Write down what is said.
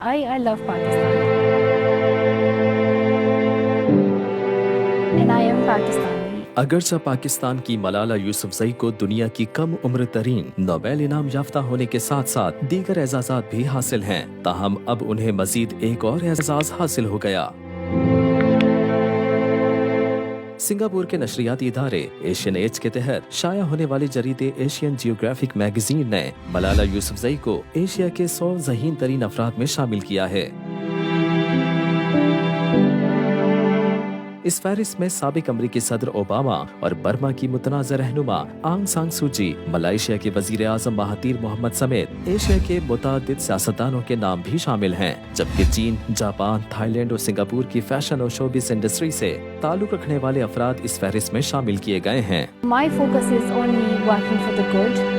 I love Pakistan and I am Pakistani. अगरचा Pakistan की मलाला यूसुफजई को दुनिया की कम उम्र तरीन नोबेल इनाम याफ्ता होने के साथ साथ दीगर एजाज़ात भी हासिल हैं, ताहम अब उन्हें मजीद एक और एजाज़ हासिल हो गया। सिंगापुर के नशरियाती इदारे एशियन एज के तहत शाया होने वाले जरीदे एशियन जियोग्राफिक मैगजीन ने मलाला यूसुफजई को एशिया के 100 ज़हीन तरीन अफराद में शामिल किया है। इस फहरिस्त में साबिक अमरीकी सदर ओबामा और बर्मा की मुतनाज़ रहनुमा आंग सान सू की, मलेशिया के वजीर आज़म महातीर मोहम्मद समेत एशिया के मुतअद्दिद सियासतदानों के नाम भी शामिल हैं, जबकि चीन, जापान, थाईलैंड और सिंगापुर की फैशन और शोबिस इंडस्ट्री से ताल्लुक रखने वाले अफराद इस फहरिस्त में शामिल किए गए हैं। My focus is on me working for the good